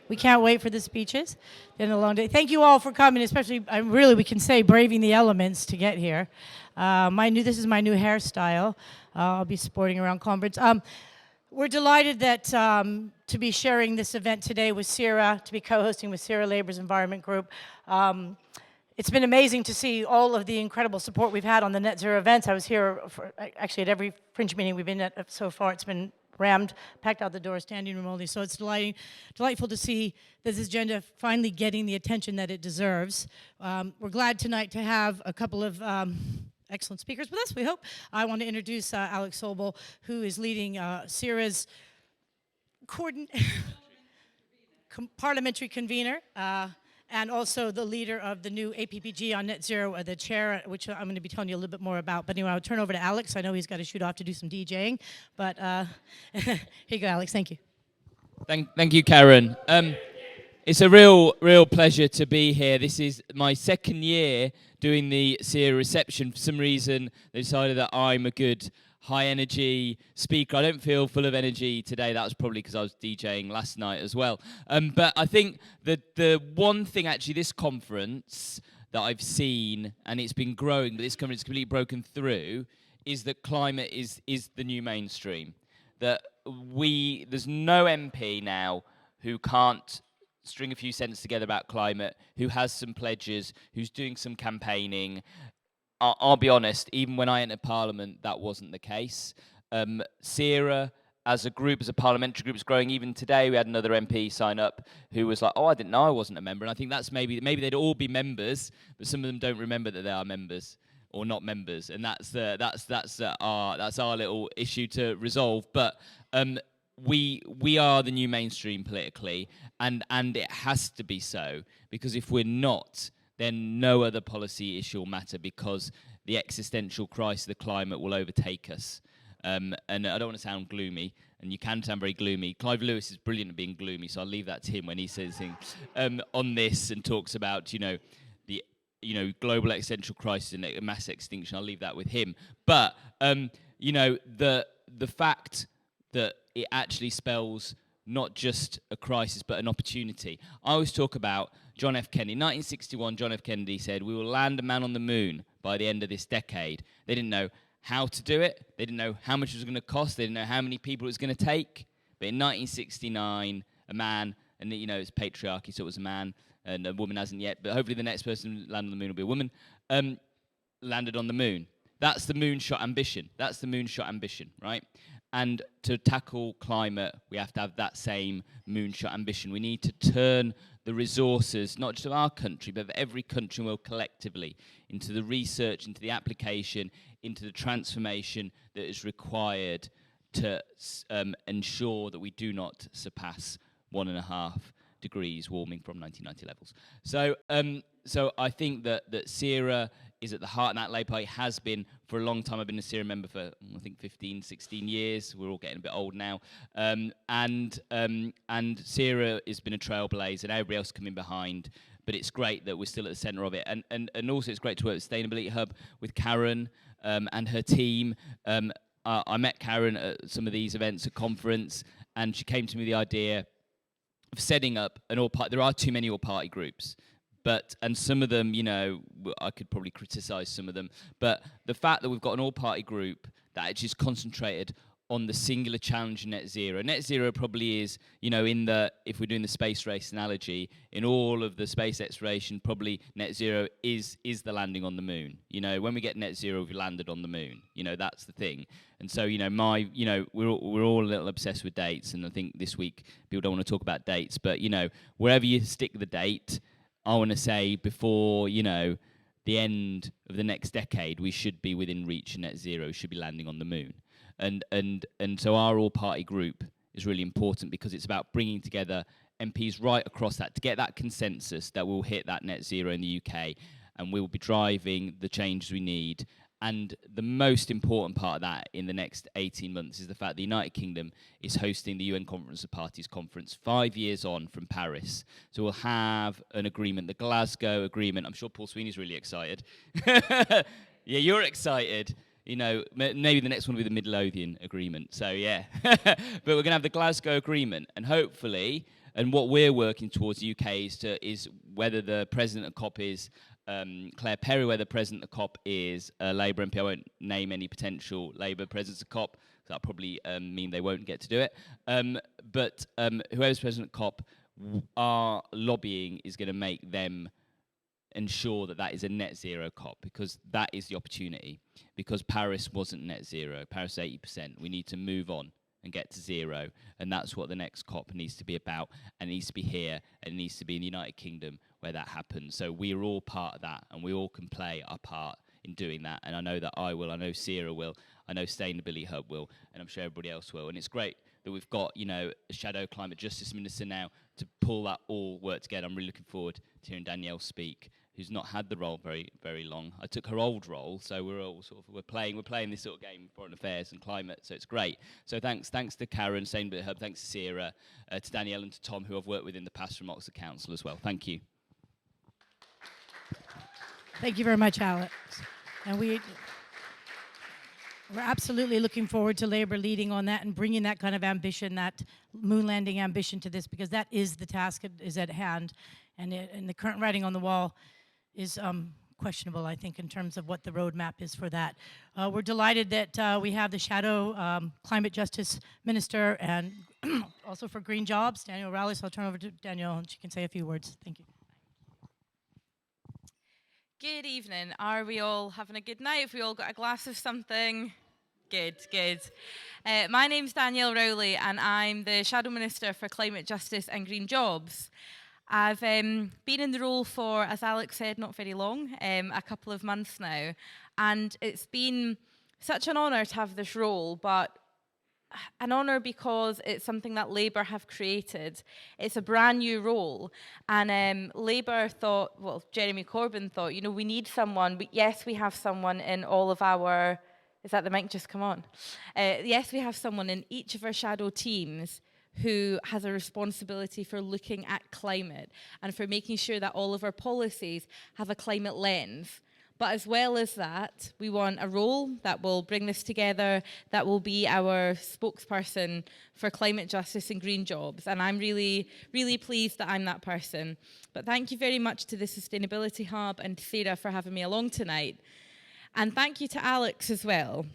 We can't wait for the speeches. It's been a long day. Thank you all for coming, especially, we can say, braving the elements to get here. This is my new hairstyle. I'll be sporting around conference. We're delighted that to be sharing this event today with SERA, to be co-hosting with SERA Labor's Environment Group. It's been amazing to see all of the incredible support we've had on the Net Zero events. I was here actually at every Fringe meeting we've been at so far. It's been rammed, packed out the door, standing room only. So it's delightful to see this agenda finally getting the attention that it deserves. We're glad tonight to have a couple of excellent speakers with us, we hope. I want to introduce Alex Sobel, who is leading SERA's parliamentary convener, and also the leader of the new APPG on net zero, the chair, which I'm going to be telling you a little bit more about. But anyway, I'll turn over to Alex. I know he's got to shoot off to do some DJing, but here you go, Alex. Thank you. Thank you, Karen. It's a real pleasure to be here. This is my second year doing the SERA reception. For some reason, they decided that I'm a good high-energy speaker. I don't feel full of energy today. That was probably because I was DJing last night as well. But I think that the one thing, actually, this conference that I've seen, and it's been growing, but this conference is completely broken through, is that climate is the new mainstream. That there's no MP now who can't string a few sentences together about climate, who has some pledges, who's doing some campaigning. I'll be honest, even when I entered Parliament, that wasn't the case. SERA, as a group, as a parliamentary group, is growing. Even today, we had another MP sign up who was like, "Oh, I didn't know I wasn't a member." And I think that's maybe they'd all be members, but some of them don't remember that they are members or not members, and that's our little issue to resolve. But we are the new mainstream politically, and it has to be so, because if we're not, then no other policy issue will matter, because the existential crisis of the climate will overtake us. And I don't want to sound gloomy, and you can sound very gloomy. Clive Lewis is brilliant at being gloomy, so I'll leave that to him when he says things on this and talks about, the global existential crisis and mass extinction. I'll leave that with him. But the fact that it actually spells not just a crisis, but an opportunity. I always talk about John F. Kennedy. In 1961, John F. Kennedy said, "We will land a man on the moon by the end of this decade." They didn't know how to do it. They didn't know how much it was going to cost. They didn't know how many people it was going to take. But in 1969, a man, and it's patriarchy, so it was a man, and a woman hasn't yet, but hopefully the next person to land on the moon will be a woman, landed on the moon. That's the moonshot ambition. That's the moonshot ambition, right? And to tackle climate, we have to have that same moonshot ambition. We need to turn the resources, not just of our country, but of every country in the world collectively, into the research, into the application, into the transformation that is required to ensure that we do not surpass 1.5 degrees warming from 1990 levels. So I think that SERA is at the heart, and that Labour Party has been for a long time. I've been a SERA member for, I think, 15, 16 years. We're all getting a bit old now. And SERA has been a trailblazer, and everybody else coming behind. But it's great that we're still at the centre of it. And also it's great to work with Sustainability Hub, with Karen and her team. I met Karen at some of these events at conference, and she came to me with the idea of setting up an all-party. There are too many all-party groups. And some of them, I could probably criticise some of them, but the fact that we've got an all-party group that actually is concentrated on the singular challenge of net zero. Net zero probably is, if we're doing the space race analogy, in all of the space exploration, probably net zero is the landing on the moon. When we get net zero, we've landed on the moon. That's the thing. And so, we're all a little obsessed with dates, and I think this week people don't want to talk about dates, but, wherever you stick the date, I want to say before, the end of the next decade, we should be within reach of net zero, should be landing on the moon. And so our all-party group is really important, because it's about bringing together MPs right across that to get that consensus that we'll hit that net zero in the UK, and we'll be driving the changes we need. And the most important part of that in the next 18 months is the fact the United Kingdom is hosting the UN Conference of Parties conference 5 years on from Paris. So we'll have an agreement, the Glasgow Agreement. I'm sure Paul Sweeney's really excited. Yeah, you're excited. Maybe the next one will be the Midlothian Agreement. So, yeah. But we're going to have the Glasgow Agreement. And hopefully, And what we're working towards the UK is whether the president of COP is Claire Perry, whether president of COP is a Labour MP. I won't name any potential Labour presidents of COP, because that'll probably mean they won't get to do it. But whoever's president of COP, our lobbying is going to make them ensure that that is a net zero COP, because that is the opportunity. Because Paris wasn't net zero, Paris 80%. We need to move on and get to zero, and that's what the next COP needs to be about, and it needs to be here, and it needs to be in the United Kingdom where that happens. So we're all part of that, and we all can play our part in doing that, and I know that I will, I know SERA will, I know Sustainability Hub will, and I'm sure everybody else will, and it's great that we've got, you know, a shadow climate justice minister now to pull that all work together. I'm really looking forward to hearing Danielle speak, who's not had the role very, very long. I took her old role, so we're all sort of, we're playing this sort of game, foreign affairs and climate, so it's great. So thanks to Karen, Sustainability Hub, thanks to SERA, to Danielle and to Tom, who I've worked with in the past from Oxford Council as well. Thank you. Thank you very much, Alex. And we're absolutely looking forward to Labour leading on that and bringing that kind of ambition, that moon landing ambition to this, because that is the task that is at hand. And the current writing on the wall is questionable, I think, in terms of what the roadmap is for that. We're delighted that we have the shadow climate justice minister and also for green jobs, Danielle Rowley. So I'll turn over to Danielle and she can say a few words. Thank you. Good evening. Are we all having a good night? Have we all got a glass of something? Good, good. My name's Danielle Rowley and I'm the Shadow Minister for Climate Justice and Green Jobs. I've been in the role for, as Alex said, not very long, a couple of months now. And it's been such an honour to have this role, but an honour because it's something that Labour have created. It's a brand new role. And Labour thought, well, Jeremy Corbyn thought, you know, we need someone. Yes, we have someone in all of our, is that the mic just come on? Yes, we have someone in each of our shadow teams who has a responsibility for looking at climate and for making sure that all of our policies have a climate lens. But as well as that, we want a role that will bring this together, that will be our spokesperson for climate justice and green jobs. And I'm really, really pleased that I'm that person. But thank you very much to the Sustainability Hub and SERA for having me along tonight. And thank you to Alex as well.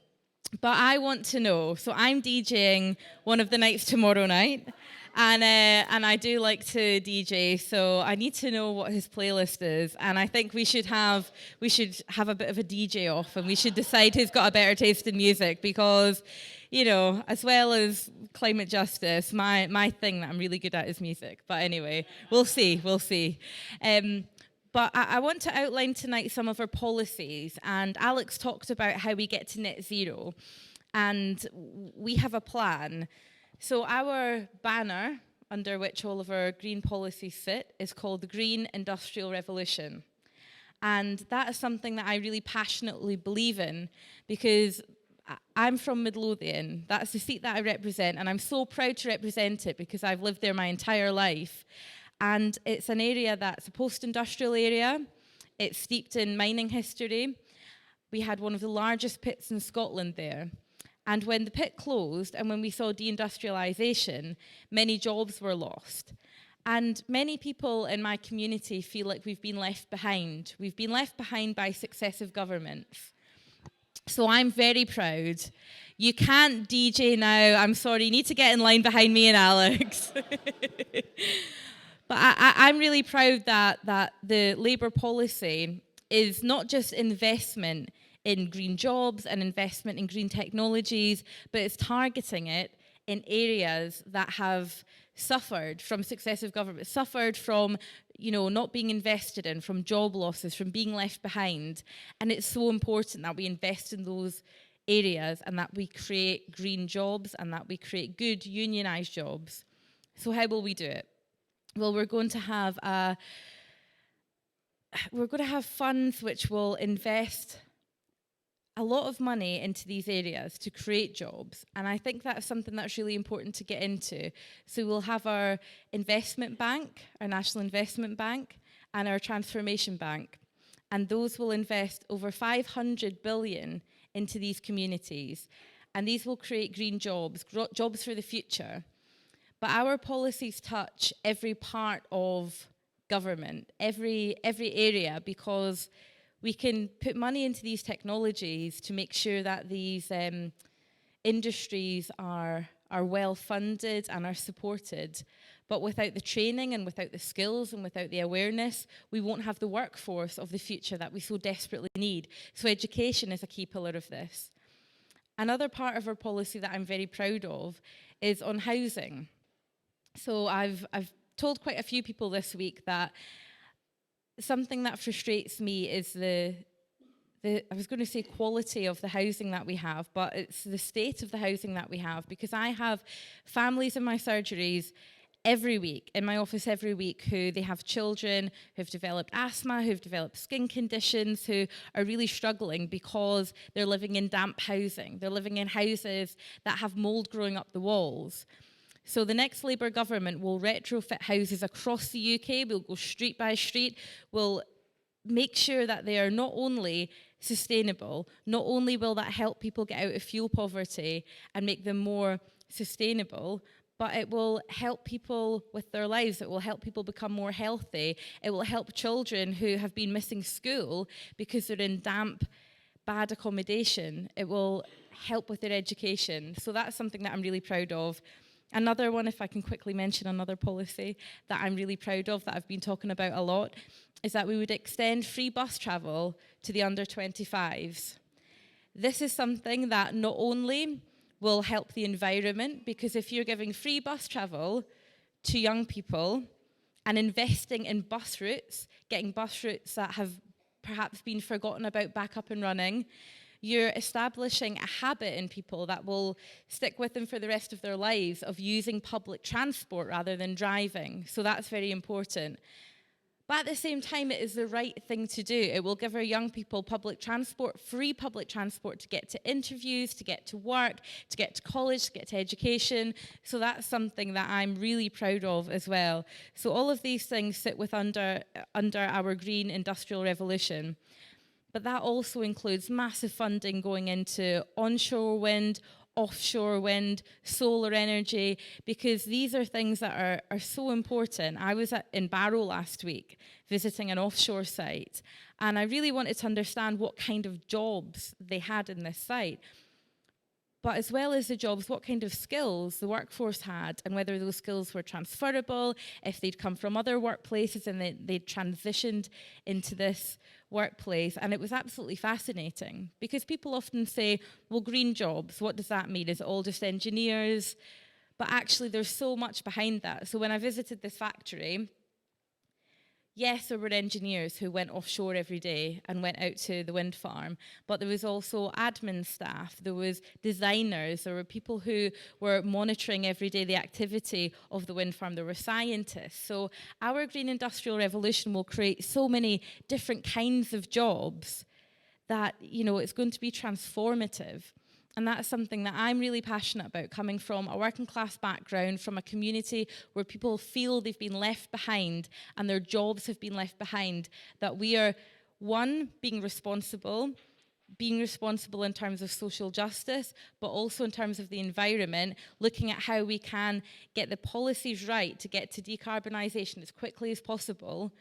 But I want to know, so I'm DJing one of the nights tomorrow night, and I do like to DJ, so I need to know what his playlist is, and I think we should have a bit of a DJ off, and we should decide who's got a better taste in music, because, you know, as well as climate justice, my thing that I'm really good at is music. But anyway, we'll see. But I want to outline tonight some of our policies, and Alex talked about how we get to net zero, and we have a plan. So our banner, under which all of our green policies sit, is called the Green Industrial Revolution. And that is something that I really passionately believe in, because I'm from Midlothian. That's the seat that I represent, and I'm so proud to represent it because I've lived there my entire life. And it's an area that's a post-industrial area. It's steeped in mining history. We had one of the largest pits in Scotland there. And when the pit closed and when we saw deindustrialisation, many jobs were lost. And many people in my community feel like we've been left behind. We've been left behind by successive governments. So I'm very proud. You can't DJ now. I'm sorry. You need to get in line behind me and Alex. But I'm really proud that the Labour policy is not just investment in green jobs and investment in green technologies, but it's targeting it in areas that have suffered from successive governments, suffered from, you know, not being invested in, from job losses, from being left behind. And it's so important that we invest in those areas and that we create green jobs and that we create good unionised jobs. So how will we do it? Well, we're going to have funds which will invest a lot of money into these areas to create jobs. And I think that's something that's really important to get into. So we'll have our investment bank, our National Investment Bank, and our Transformation Bank. And those will invest over 500 billion into these communities. And these will create green jobs, jobs for the future. But our policies touch every part of government, every area, because we can put money into these technologies to make sure that these industries are well funded and are supported. But without the training and without the skills and without the awareness, we won't have the workforce of the future that we so desperately need. So education is a key pillar of this. Another part of our policy that I'm very proud of is on housing. So I've told quite a few people this week that something that frustrates me is the I was going to say quality of the housing that we have, but it's the state of the housing that we have, because I have families in my surgeries every week, in my office every week, who they have children who've developed asthma, who've developed skin conditions, who are really struggling because they're living in damp housing. They're living in houses that have mold growing up the walls. So the next Labour government will retrofit houses across the UK. We'll go street by street. We'll make sure that they are not only sustainable, not only will that help people get out of fuel poverty and make them more sustainable, but it will help people with their lives. It will help people become more healthy. It will help children who have been missing school because they're in damp, bad accommodation. It will help with their education. So that's something that I'm really proud of. Another one, if I can quickly mention another policy that I'm really proud of, that I've been talking about a lot, is that we would extend free bus travel to the under 25s. This is something that not only will help the environment, because if you're giving free bus travel to young people and investing in bus routes, getting bus routes that have perhaps been forgotten about back up and running, you're establishing a habit in people that will stick with them for the rest of their lives of using public transport rather than driving. So that's very important. But at the same time, it is the right thing to do. It will give our young people public transport, free public transport to get to interviews, to get to work, to get to college, to get to education. So that's something that I'm really proud of as well. So all of these things sit under our green industrial revolution. But that also includes massive funding going into onshore wind, offshore wind, solar energy, because these are things that are so important. I was in Barrow last week visiting an offshore site, and I really wanted to understand what kind of jobs they had in this site. But as well as the jobs, what kind of skills the workforce had, and whether those skills were transferable, if they'd come from other workplaces and they'd transitioned into this workplace. And it was absolutely fascinating, because people often say, well, green jobs, what does that mean? Is it all just engineers? But actually, there's so much behind that. So when I visited this factory, yes, there were engineers who went offshore every day and went out to the wind farm, but there was also admin staff, there was designers, there were people who were monitoring every day the activity of the wind farm, there were scientists. So our green industrial revolution will create so many different kinds of jobs that, you know, it's going to be transformative. And that's something that I'm really passionate about, coming from a working class background, from a community where people feel they've been left behind and their jobs have been left behind, that we are, one, being responsible in terms of social justice, but also in terms of the environment, looking at how we can get the policies right to get to decarbonisation as quickly as possible.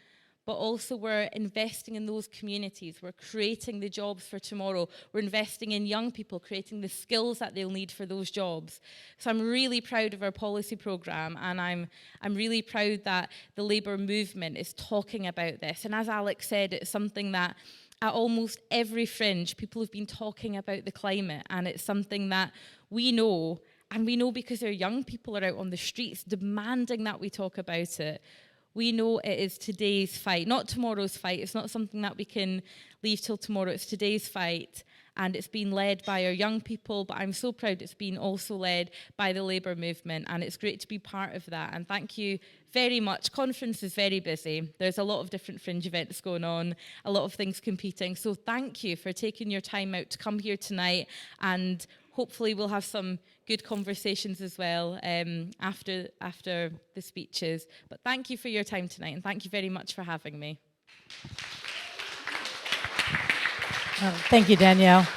But also we're investing in those communities. We're creating the jobs for tomorrow. We're investing in young people, creating the skills that they'll need for those jobs. So I'm really proud of our policy programme, and I'm really proud that the Labour movement is talking about this. And as Alex said, it's something that at almost every fringe, people have been talking about the climate, and it's something that we know, and we know because our young people are out on the streets demanding that we talk about it. We know it is today's fight, not tomorrow's fight. It's not something that we can leave till tomorrow. It's today's fight, and it's been led by our young people, but I'm so proud it's been also led by the Labour movement, and it's great to be part of that. And thank you very much. Conference is very busy. There's a lot of different fringe events going on, a lot of things competing. So thank you for taking your time out to come here tonight, and hopefully we'll have some good conversations as well after the speeches. But thank you for your time tonight, and thank you very much for having me. Thank you, Danielle.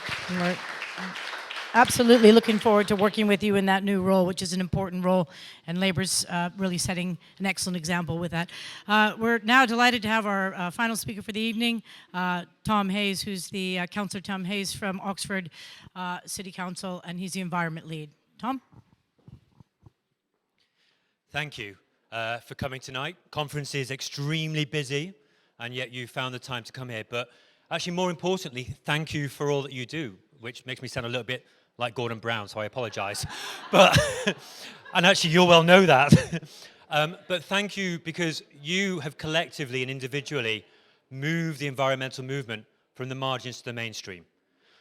Absolutely looking forward to working with you in that new role, which is an important role, and Labour's really setting an excellent example with that. We're now delighted to have our final speaker for the evening, Tom Hayes, who's the Councillor Tom Hayes from Oxford City Council, and he's the environment lead. Tom? Thank you for coming tonight. Conference is extremely busy, and yet you found the time to come here. But actually, more importantly, thank you for all that you do, which makes me sound a little bit like Gordon Brown, so I apologize. But, and actually, you'll well know that. But thank you because you have collectively and individually moved the environmental movement from the margins to the mainstream.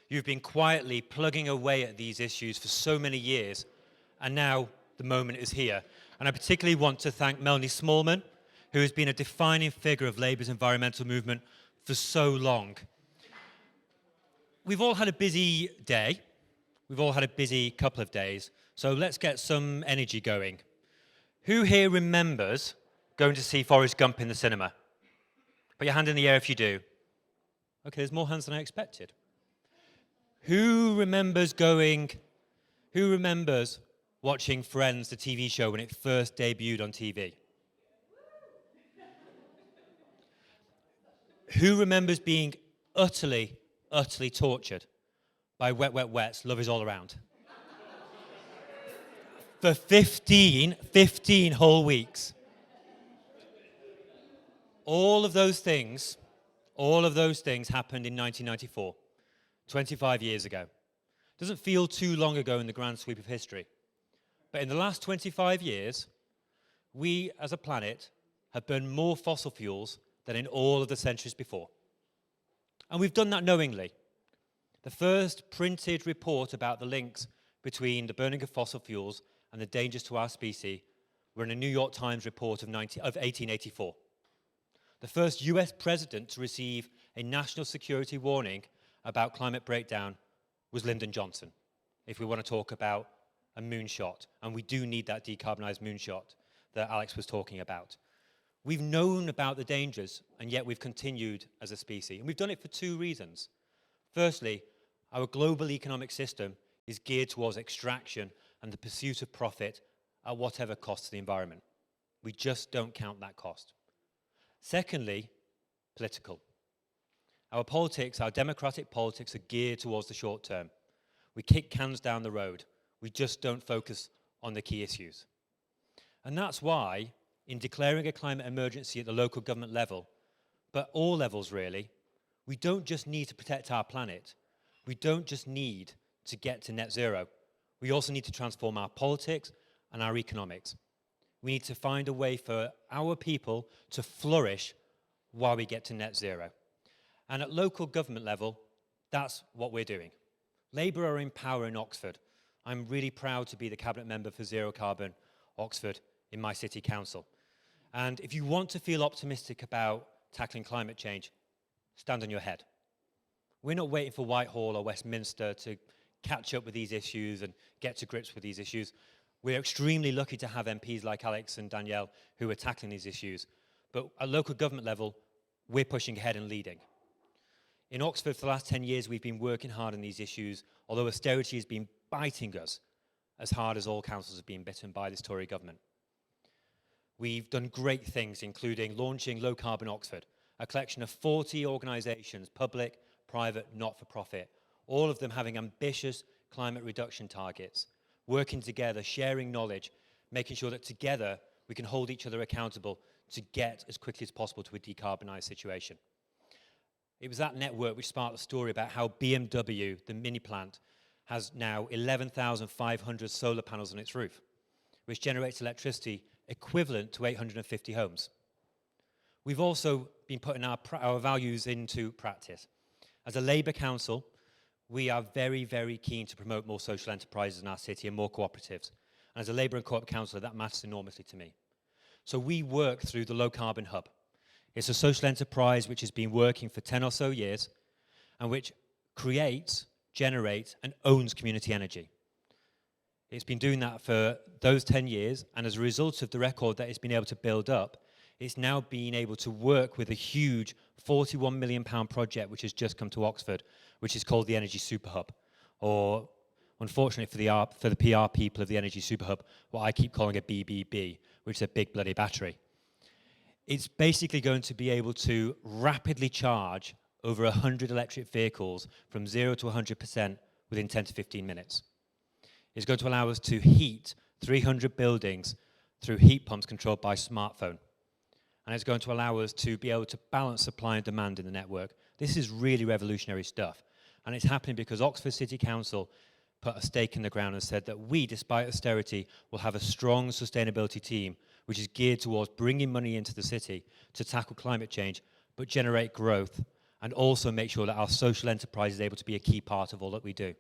You've been quietly plugging away at these issues for so many years, and now the moment is here. And I particularly want to thank Melanie Smallman, who has been a defining figure of Labour's environmental movement for so long. We've all had a busy day. We've all had a busy couple of days. So let's get some energy going. Who here remembers going to see Forrest Gump in the cinema? Put your hand in the air if you do. Okay, there's more hands than I expected. Who remembers watching Friends, the TV show, when it first debuted on TV? Who remembers being utterly tortured by Wet, Wet, Wet's Love Is All Around? For 15 whole weeks. All of those things happened in 1994, 25 years ago. Doesn't feel too long ago in the grand sweep of history. But in the last 25 years, we as a planet have burned more fossil fuels than in all of the centuries before. And we've done that knowingly. The first printed report about the links between the burning of fossil fuels and the dangers to our species were in a New York Times report of 1884. The first US president to receive a national security warning about climate breakdown was Lyndon Johnson, if we want to talk about a moonshot. And we do need that decarbonised moonshot that Alex was talking about. We've known about the dangers, and yet we've continued as a species. And we've done it for two reasons. Firstly, our global economic system is geared towards extraction and the pursuit of profit at whatever cost to the environment. We just don't count that cost. Secondly, political. Our politics, our democratic politics, are geared towards the short term. We kick cans down the road. We just don't focus on the key issues. And that's why, in declaring a climate emergency at the local government level, but all levels really, we don't just need to protect our planet. We don't just need to get to net zero. We also need to transform our politics and our economics. We need to find a way for our people to flourish while we get to net zero. And at local government level, that's what we're doing. Labour are in power in Oxford. I'm really proud to be the cabinet member for Zero Carbon Oxford in my city council. And if you want to feel optimistic about tackling climate change, stand on your head. We're not waiting for Whitehall or Westminster to catch up with these issues and get to grips with these issues. We're extremely lucky to have MPs like Alex and Danielle who are tackling these issues. But at local government level, we're pushing ahead and leading. In Oxford, for the last 10 years, we've been working hard on these issues, although austerity has been biting us as hard as all councils have been bitten by this Tory government. We've done great things, including launching Low Carbon Oxford, a collection of 40 organisations, public, private, not-for-profit, all of them having ambitious climate reduction targets, working together, sharing knowledge, making sure that together we can hold each other accountable to get as quickly as possible to a decarbonised situation. It was that network which sparked the story about how BMW, the mini plant, has now 11,500 solar panels on its roof, which generates electricity equivalent to 850 homes. We've also been putting our values into practice. As a Labour council, we are very, very keen to promote more social enterprises in our city and more cooperatives. And as a Labour and Co-op councillor, that matters enormously to me. So we work through the Low Carbon Hub. It's a social enterprise which has been working for 10 or so years and which creates, generates, and owns community energy. It's been doing that for those 10 years, and as a result of the record that it's been able to build up, it's now been able to work with a huge £41 million project which has just come to Oxford, which is called the Energy Super Hub, or unfortunately for the PR people of the Energy Super Hub, what I keep calling a BBB, which is a big bloody battery. It's basically going to be able to rapidly charge over 100 electric vehicles from 0 to 100% within 10 to 15 minutes. It's going to allow us to heat 300 buildings through heat pumps controlled by smartphone. And it's going to allow us to be able to balance supply and demand in the network. This is really revolutionary stuff. And it's happening because Oxford City Council put a stake in the ground and said that we, despite austerity, will have a strong sustainability team which is geared towards bringing money into the city to tackle climate change, but generate growth, and also make sure that our social enterprise is able to be a key part of all that we do.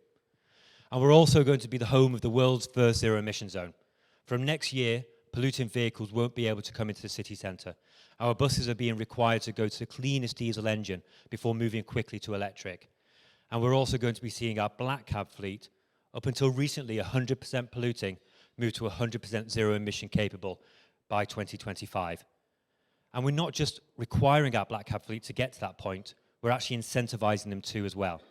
And we're also going to be the home of the world's first zero emission zone. From next year, polluting vehicles won't be able to come into the city centre. Our buses are being required to go to the cleanest diesel engine before moving quickly to electric. And we're also going to be seeing our black cab fleet, up until recently 100% polluting, move to 100% zero emission capable by 2025. And we're not just requiring our black cab fleet to get to that point, we're actually incentivising them too as well.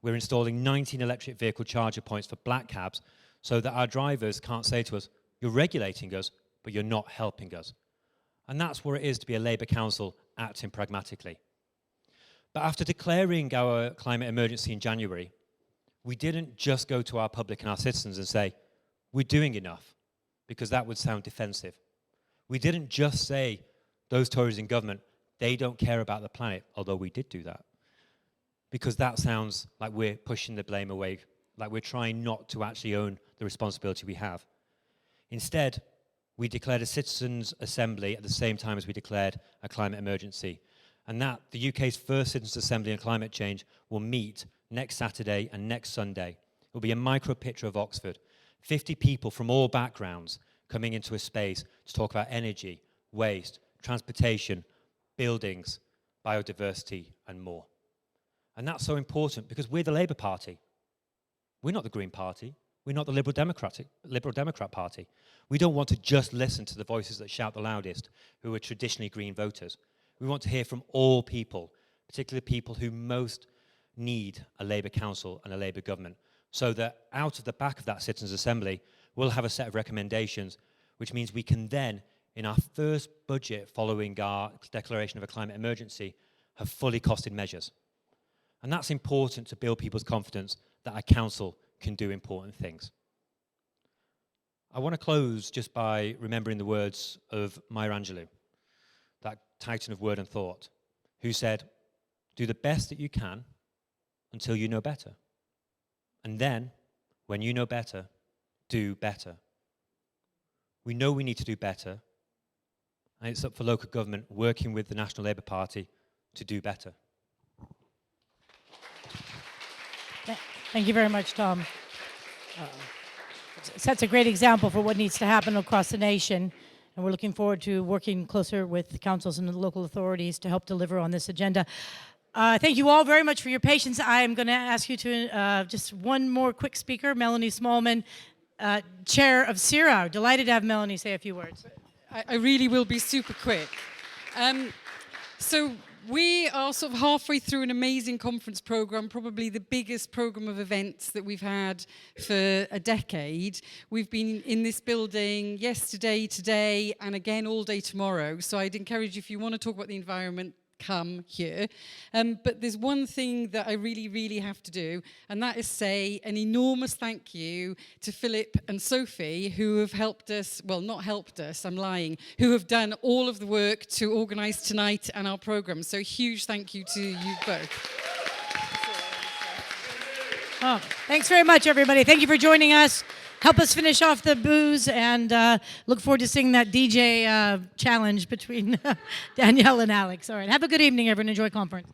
We're installing 19 electric vehicle charger points for black cabs so that our drivers can't say to us, you're regulating us, but you're not helping us. And that's what it is to be a Labour council acting pragmatically. But after declaring our climate emergency in January, we didn't just go to our public and our citizens and say, we're doing enough, because that would sound defensive. We didn't just say, those Tories in government, they don't care about the planet, although we did do that. Because that sounds like we're pushing the blame away, like we're trying not to actually own the responsibility we have. Instead, we declared a citizens' assembly at the same time as we declared a climate emergency. And that, the UK's first citizens' assembly on climate change, will meet next Saturday and next Sunday. It will be a micro picture of Oxford. 50 people from all backgrounds coming into a space to talk about energy, waste, transportation, buildings, biodiversity, and more. And that's so important because we're the Labour Party. We're not the Green Party. We're not the Liberal Democrat Party. We don't want to just listen to the voices that shout the loudest, who are traditionally Green voters. We want to hear from all people, particularly people who most need a Labour council and a Labour government, so that out of the back of that citizens' assembly, we'll have a set of recommendations, which means we can then, in our first budget following our declaration of a climate emergency, have fully costed measures. And that's important to build people's confidence that our council can do important things. I want to close just by remembering the words of Maya Angelou, that titan of word and thought, who said, do the best that you can until you know better. And then, when you know better, do better. We know we need to do better, and it's up for local government working with the National Labour Party to do better. Thank you very much, Tom. Sets a great example for what needs to happen across the nation, and we're looking forward to working closer with the councils and the local authorities to help deliver on this agenda. Thank you all very much for your patience. I'm going to ask you to, just one more quick speaker, Melanie Smallman, Chair of SERA. Delighted to have Melanie say a few words. I really will be super quick. So we are sort of halfway through an amazing conference program, probably the biggest program of events that we've had for a decade. We've been in this building yesterday, today, and again all day tomorrow. So I'd encourage you, if you want to talk about the environment, come here. But there's one thing that I really, really have to do, and that is say an enormous thank you to Philip and Sophie, who have helped us, well, not helped us, I'm lying, who have done all of the work to organise tonight and our programme. So a huge thank you to you both. Oh, thanks very much, everybody. Thank you for joining us. Help us finish off the booze, and look forward to seeing that DJ challenge between Danielle and Alex. All right, have a good evening, everyone. Enjoy conference.